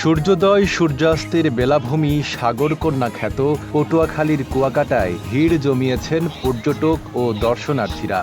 সূর্যোদয় সূর্যাস্তের বেলাভূমি সাগরকন্যা খ্যাত পটুয়াখালীর কুয়াকাটায় ভিড় জমিয়েছেন পর্যটক ও দর্শনার্থীরা।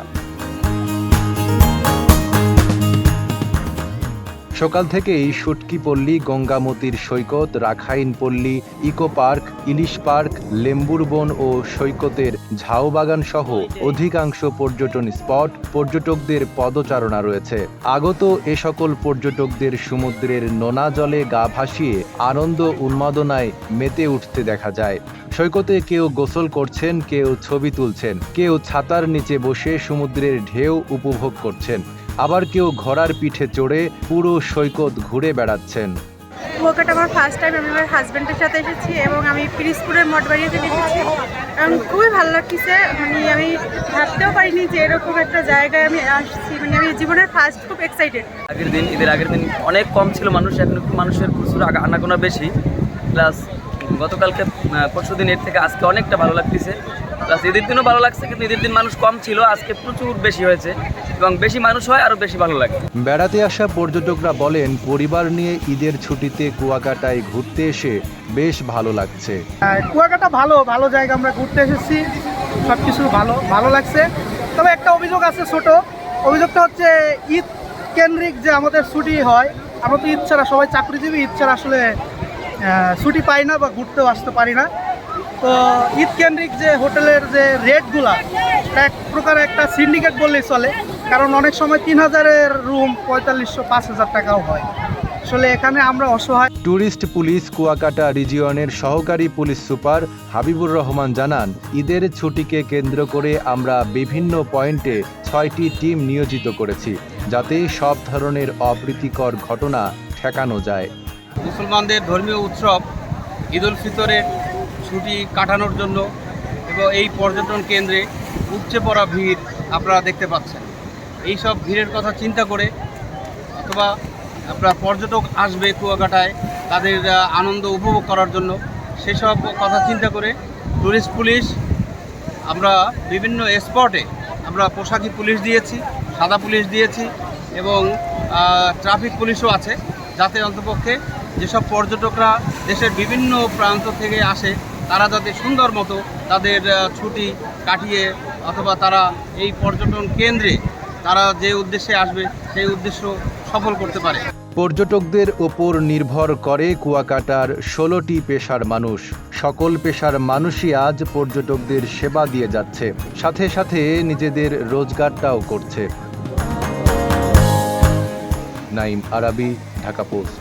সকাল থেকেই শুটকিপল্লী, গঙ্গামতির সৈকত, রাখাইনপল্লী, ইকো পার্ক, ইলিশ পার্ক, লেম্বুর বন ও সৈকতের ঝাউবাগান সহ অধিকাংশ পর্যটন স্পট পর্যটকদের পদচারণা রয়েছে। আগত এ সকল পর্যটকদের সমুদ্রের নোনা জলে গা ভাসিয়ে আনন্দ উন্মাদনায় মেতে উঠতে দেখা যায়। সৈকতে কেউ গোসল করছেন, কেউ ছবি তুলছেন, কেউ ছাতার নিচে বসে সমুদ্রের ঢেউ উপভোগ করছেন, আবার কেউ ঘোড়ার পিঠে চড়ে পুরো সৈকত ঘুরে বেড়াচ্ছেন। কুয়াকাটা আমার ফার্স্ট টাইম, আমি আমার হাজব্যান্ডের সাথে এসেছি এবং আমি পিরিজপুরের মঠবাড়িয়াতে এসেছি এবং খুবই ভালো লাগছে। আমি ভাবতেও পারিনি যে এরকম একটা জায়গায় আমি আসছি। আমি জীবনের ফার্স্ট খুব এক্সাইটেড। ঈদের আগের দিন অনেক কম ছিল মানুষ, এখন একটু মানুষের প্রচুর আনাগোনা বেশি। প্লাস গতকালকে পরশুদিন এর থেকে আজকে অনেকটা ভালো লাগতেছে। প্লাস ঈদের দিনও ভালো লাগছে, কিন্তু ঈদের দিন মানুষ কম ছিল, আজকে প্রচুর বেশি হয়েছে এবং বেশি মানুষ হয় আরও বেশি ভালো লাগে। বেড়াতে আসা পর্যটকরা বলেন, পরিবার নিয়ে ঈদের ছুটিতে কুয়াকাটায় ঘুরতে এসে বেশ ভালো লাগছে। কুয়াকাটা ভালো জায়গা, আমরা ঘুরতে এসেছি, সব কিছু ভালো লাগছে। তবে একটা অভিযোগ আছে, ছোট অভিযোগটা হচ্ছে ঈদ কেন্দ্রিক যে আমাদের ছুটি হয়, আমরা তো ঈদ ছাড়া সবাই চাকরিজীবী, ঈদ ছাড়া আসলে ছুটি পাই না বা ঘুরতেও আসতে পারি না। তো ঈদ কেন্দ্রিক যে হোটেলের যে রেটগুলা, এক প্রকার একটা সিন্ডিকেট বললেই চলে, কারণ অনেক সময় 3000-এর রুম 4500, 5000 টাকাও হয়। আসলে এখানে আমরা অসহায়। ট্যুরিস্ট পুলিশ কুয়াকাটা রিজিয়নের সহকারী পুলিশ সুপার হাবিবুর রহমান জানান, ঈদের ছুটিকে কেন্দ্র করে আমরা বিভিন্ন পয়েন্টে 6টি টিম নিয়োজিত করেছি, যাতে সব ধরনের অপ্রীতিকর ঘটনা ঠেকানো যায়। মুসলমানদের ধর্মীয় উৎসব ঈদ উল ফিতরের ছুটি কাটানোর জন্য এবং এই পর্যটন কেন্দ্রে উপচে পড়া ভিড় আপনারা দেখতে পাচ্ছেন। এই সব ভিড়ের কথা চিন্তা করে অথবা আপনারা পর্যটক আসবে কুয়াকাটায় তাদের আনন্দ উপভোগ করার জন্য, সেসব কথা চিন্তা করে ট্যুরিস্ট পুলিশ আমরা বিভিন্ন স্পটে আমরা পোশাকি পুলিশ দিয়েছি, সাদা পুলিশ দিয়েছি এবং ট্রাফিক পুলিশও আছে, যাতে অন্তপক্ষে যেসব পর্যটকরা দেশের বিভিন্ন প্রান্ত থেকে আসে তারা যাতে সুন্দর মতো তাদের ছুটি কাটিয়ে অথবা তারা এই পর্যটন কেন্দ্রে তারা যে উদ্দেশ্যে আসবে সেই উদ্দেশ্য সফল করতে পারে। পর্যটকদের ওপর নির্ভর করে কুয়াকাটার 16টি পেশার মানুষ। সকল পেশার মানুষই আজ পর্যটকদের সেবা দিয়ে যাচ্ছে, সাথে সাথে নিজেদের রোজগারটাও করছে। নাইম আরাবি, ঢাকা পোস্ট।